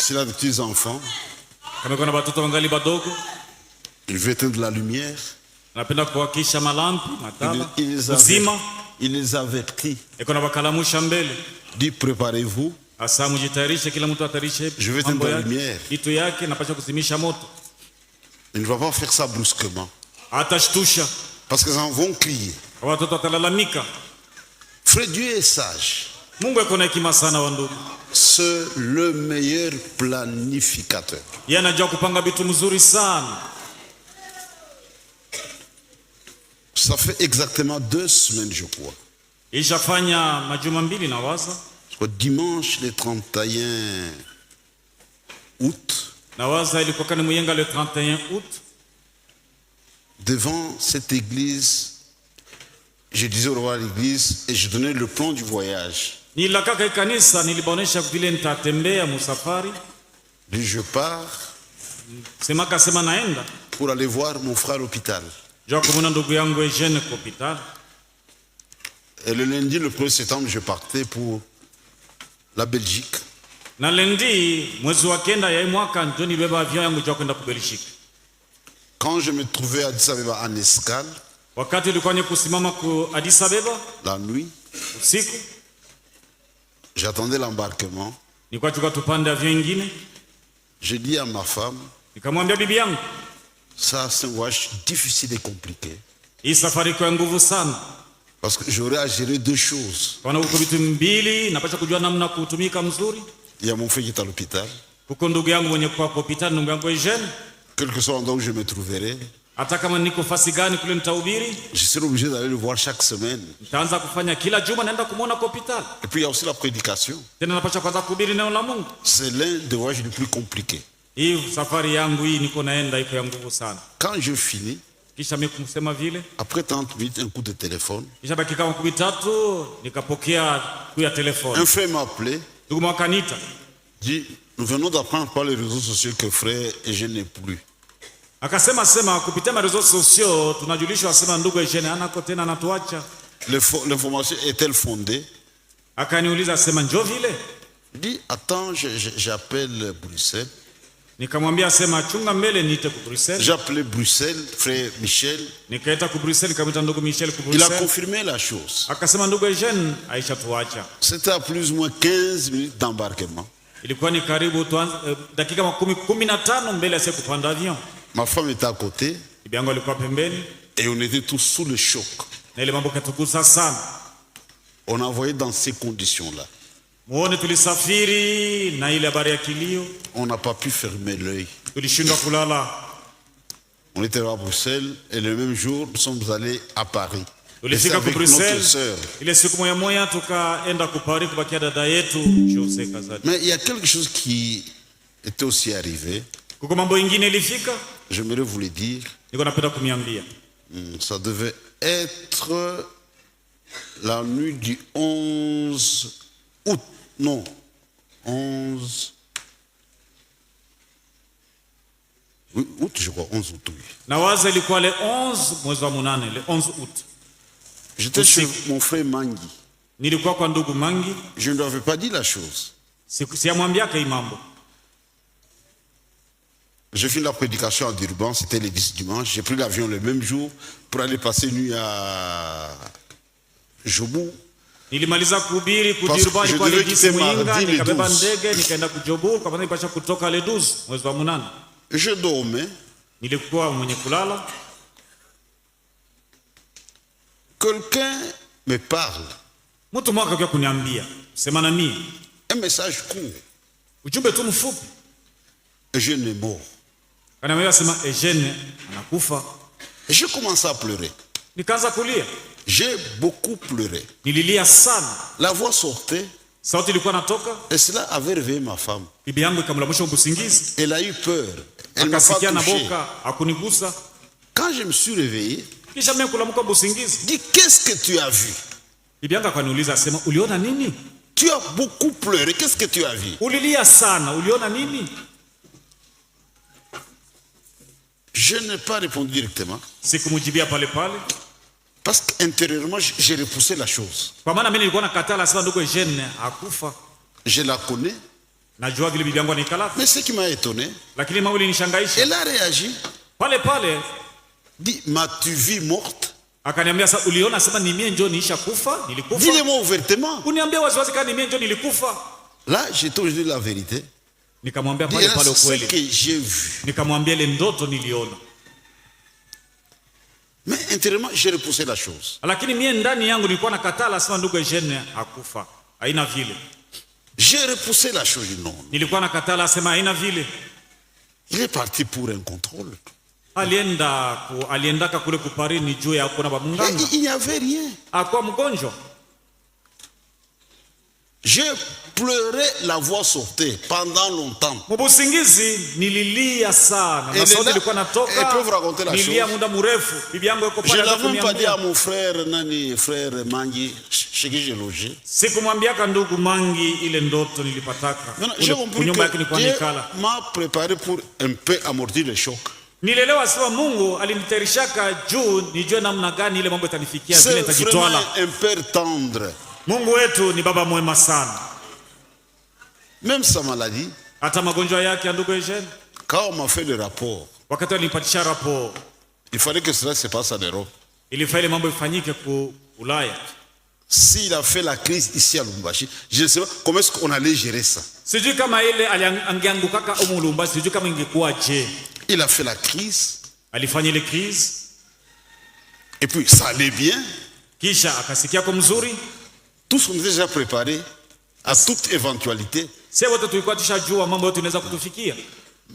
S'il a des petits enfants, Kama kuna watoto wangali badogo, il veut éteindre la lumière. anapenda kuwakisha malampi, matala, Il les avertit. kuna wakalamusha mbele. Dit préparez-vous. Asa mujitayarishe, kila mtu atayarishe Je vais éteindre la lumière. kitu yake, napasha kuzimisha moto. Il ne va pas faire ça brusquement. Atashtusha. Parce qu'ils en vont crier. Watoto watalalamika. Frère, Dieu est sage. Mungu yuko na hekima sana wa ndugu. C'est le meilleur planificateur. Yeye anajua kupanga vitu mzuri sana. Ça fait exactement 2 semaines, je crois. Ishafanya majuma mbili na waza. Dimanche le 31 août. Na waza ilikuwa kani muyenga le 31 août. Devant cette église, je disais au revoir à l'église et je donnais le plan du voyage. Nilakaka kanisa nilibaonesha vile nitatembea musafari. Je pars Semaka sema naenda pour aller voir mon frère à l'hôpital. Jua kumuna ndugu yangu Eugene kwa hospitali. Et le lundi, le 1er septembre, je partais pour la Belgique. Na lendi mwezi wa kenda ya mwaka ndio nibeba avion yangu jua kwenda ku Belgique. Quand je me trouvais à Addis Abeba en escale, wakati ulikuwa ni kusimama ku Addis Abeba la nuit, usiku, j'attendais l'embarquement. nilikuwa tuka tupande avion nyingine. Je dis à ma femme, nikamwambia bibi yangu, ça c'est un voyage difficile et compliqué. Hii safari kwa nguvu sana. Parce que j'aurais à gérer 2 choses. Kuna vitu mbili napaswa kujua namna kutumika mzuri. Il y a mon frère qui est à l'hôpital. Kuko ndugu yangu mwenye kwa hospitali, ndugu yangu Eugene. Quel que soit l'endroit où je me trouverai, hata kama niko fasi gani kule nitahubiri, je serai obligé d'aller le voir chaque semaine. Nitaanza kufanya kila juma naenda kumuona kwa hospitali. Et puis il y a aussi la prédication. Tena napaswa kwanza kuhubiri neno la Mungu. C'est l'un des voyages les plus compliqués. Hii safari yangu hii niko naenda iko ya nguvu sana. Quand je finis, kisha mimi kumsema vile, après 30 minutes, un coup de téléphone. Kisha dakika 13 nikapokea kuya telefoni. Un frère m'a appelé. Ndugu mwakanita. Dit, nous venons d'apprendre par les réseaux sociaux que frère Eugene n'est plus. Akasema kupitia réseaux sociaux tunajulishwa sema ndugu Eugene anako tena anatuacha. L'information est-elle fondée? Akaniuliza sema njoo vile. Dit, attends, j'appelle Bruxelles. Nikamwambia sema chunga mbele niite ku Bruxelles. J'ai appelé Bruxelles, frère Michel. Nikaita ku Bruxelles, nikamwita ndugu Michel ku Il Bruxelles. a confirmé la chose. Akasema ndugu Eugene aisha tuacha. C'était à plus ou moins 15 minutes d'embarquement. Ilikuwa ni karibu dakika 15 mbele ya kupanda avion. Ma femme était à côté. Bibi yangu alikuwa pembeni. Et on était tous sous le choc. Na ile mambo katugusa sana. On a envoyé dans ces conditions-là. Muone tulisafiri na ile habari ya kilio. On n'a pas pu fermer l'œil. Tulishindwa kulala. On était à Bruxelles et le même jour, nous sommes allés à Paris. Tulifika ku Bruxelles. Ile siku moja tukaenda ku Paris kubakia dada yetu Jose Kazadi. Mais il y a quelque chose qui était aussi arrivé. Kuko mambo ingine ilifika. J'aimerais vous le dire. Niko napenda kumiambia. Ça devait être la nuit du 11 août. Non, 11... Oui, août, je crois, 11 août, oui. Nawaza ilikuwa le 11 mwezi wa 8, le 11 août. J'étais chez mon frère Mangi. Nilikuwa kwa ndugu Mangi. Je ne lui avais pas dit la chose. Siamwambia kai mambo. J'ai fait la prédication à Durban, c'était le 10 dimanche. J'ai pris l'avion le même jour pour aller passer nuit à Jobu. Nilimaliza kuhubiri kujirubani kwa le 10 mwinga, nikabeba ndege nikaenda kujobu kwa maana nipasha kutoka le 12 mwezi wa 8. Je dormais. Nilikuwa mwenye kulala. Quelqu'un me parle. Mtu mwaka kwa kuniambia, sema na mimi. Un message court. Ujumbe tu mfupi. Eugene est mort. Anamwambia sema Eugene anakufa. J'ai commencé à pleurer. Nikaanza kulia. J'ai beaucoup pleuré. Nililia sana. La voix sortait. Sauti ilikuwa natoka. Et cela avait réveillé ma femme. Bibi yangu ikamlamusha usingizi. Elle a eu peur. Elle m'a pas touché. Quand je me suis réveillé, kisha mimi kulamuka usingizi. Dis, qu'est-ce que tu as vu? Bibi yangu akaniuliza sema uliona nini? Tu as beaucoup pleuré. Qu'est-ce que tu as vu? Ulilia sana, uliona nini? Je n'ai pas répondu directement. Sikumujibia pale pale. Parce qu'intérieurement, j'ai repoussé la chose. Kwa maana mimi nilikuwa nakataa sema ndugu Eugene akufa. Je la connais. Najua vile bibi yangu anaikala. Mais ce qui m'a étonné, Lakini mambo ilinishangaisha. elle a réagi. Pale pale Dit, m'as-tu vu morte? akaniambia, sasa uliona sema ni mie njoo niisha kufa, nilikufa. Dis-le-moi ouvertement. Uniambia waziwazi kama ni mie njoo nilikufa. Là, j'ai toujours dit la vérité. Nikamwambia Dis, pale là, pale c'est ce ukweli. que j'ai vu. Nikamwambia ile ndoto niliona. Mais intérieurement, j'ai repoussé la chose. Lakini mie ndani yangu nilikuwa nakatala sema ndugu Eugene hakufa. Haina vile. J'ai repoussé la chose, non. Nilikuwa nakatala sema haina vile. Il est parti pour un contrôle. Aliendaka kule kupari ni juu ya kuona bamunganga. Il n'y avait rien. Akuwa mgonjwa. J'ai pleuré, la voix sortait pendant longtemps. Mubusingizi nililia sana. Na sauti ilikuwa natoka. Nilia muda mrefu. Bibi yangu yuko pale. Je n'avais même pas dit à mon frère Nani, frère Mangi, chez qui j'ai logé. Sikumwambiaka ndugu Mangi ile ndoto nilipataka. J'ai compris que Dieu m'a préparé pour un peu amortir le choc. Nilelewa sawa Mungu aliniterishaka juu nijue namna gani ile mambo itanifikia vile nitajitwala. C'est un père tendre. Mungu wetu ni baba mwema sana. Même sa maladie. Hata magonjwa yake ndugu Eugene. Quand on m'a fait le rapport. Wakati alinipatisha rapport. Il fallait que cela se passe en Europe. Il fallait mambo ifanyike ku Ulaya. S'il a fait la crise ici à Lubumbashi, je ne sais pas comment est-ce qu'on allait gérer ça. Sijui kama ile angeangukaka huko Lubumbashi, sijui kama ingekuwa je. Il a fait la crise. Alifanya ile crise. Et puis ça allait bien. Kisha akasikia kwa mzuri. Tous on était déjà préparés à toute éventualité. Sasa wote tulikuwa tushajua mambo yote inaweza kutufikia.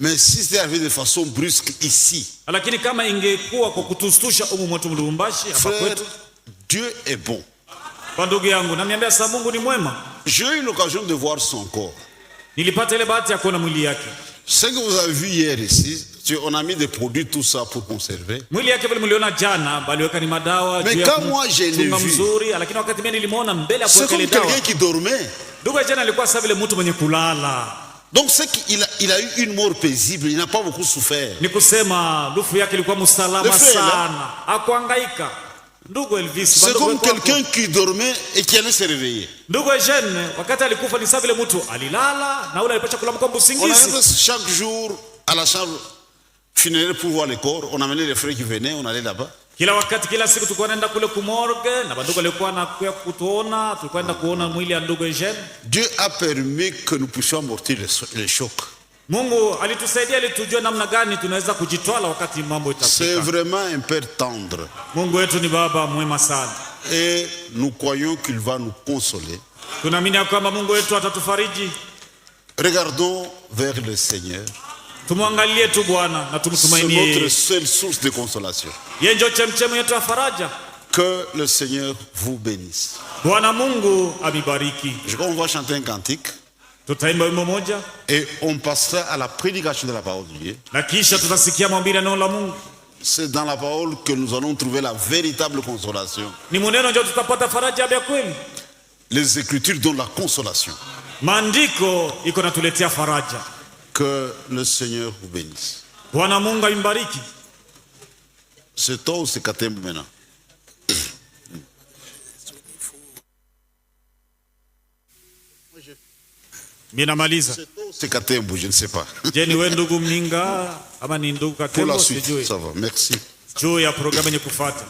Mais si c'était arrivé de façon brusque ici. Lakini kama ingekuwa kwa kutustusha huko mwetu Lubumbashi hapa kwetu. Dieu est bon. Kwa ndugu yangu namiambia sa Mungu ni mwema. J'ai eu l'occasion de voir son corps. Nilipata ile bahati ya kuona mwili yake. Ce que vous avez vu hier ici, on a mis des produits tout ça pour conserver. Mwili yake vile mliona jana baliweka ni madawa juu ya kumchunga mzuri, lakini wakati mimi nilimuona mbele ya kuweka ile dawa. C'est comme quelqu'un qui dormait. Ndugu jana alikuwa sawa vile mtu mwenye kulala. Donc c'est qu'il a eu une mort paisible, il n'a pas beaucoup souffert. Ni kusema lufu yake ilikuwa msalama sana. Hakuhangaika. Ndugu Elvis, c'est comme quelqu'un qui dormait et qui allait se réveiller. Ndugu Eugene, wakati alikufa ni sawa vile mtu alilala na ule alipata kulamka usingizi. On allait chaque jour à la chambre funéraire pour voir les corps, on amenait les frères qui venaient, on allait là-bas. Kila wakati kila siku tulikuwa naenda kule kumorgue na bandugu walikuwa nakuja kutuona, tulikuwa naenda kuona mwili ya ndugu Eugene. Dieu a permis que nous puissions amortir le choc. Mungu alitusaidia ili tujue namna gani tunaweza kujitwala wakati mambo itafika. C'est vraiment un père tendre. Mungu wetu ni baba mwema sana. Et nous croyons qu'il va nous consoler. Tunaamini kwamba Mungu wetu atatufariji. Regardons vers le Seigneur. Tumwangalie tu Bwana na tumtumainie. C'est notre seule source de consolation. Yeye ndio chemchemi yetu ya faraja. Que le Seigneur vous bénisse. Bwana Mungu abibariki. Je crois qu'on va chanter un cantique. Tutaimba wimbo moja. Et on passera à la prédication de la parole de Dieu. Na kisha tutasikia mahubiri ya neno la Mungu. C'est dans la parole que nous allons trouver la véritable consolation. Ni muneno ndio tutapata faraja ya kweli. Les Écritures donnent la consolation. Maandiko iko natuletea faraja. Que le Seigneur vous bénisse. Bwana Mungu ambariki. C'est toi ou c'est Katembo maintenant? Minamaliza. C'est Katembo, je ne sais pas. Je ni wewe ndugu Mninga ama ni ndugu Katembo? Pour la suite, ça va. Merci. Juu ya programu yenye kufuata.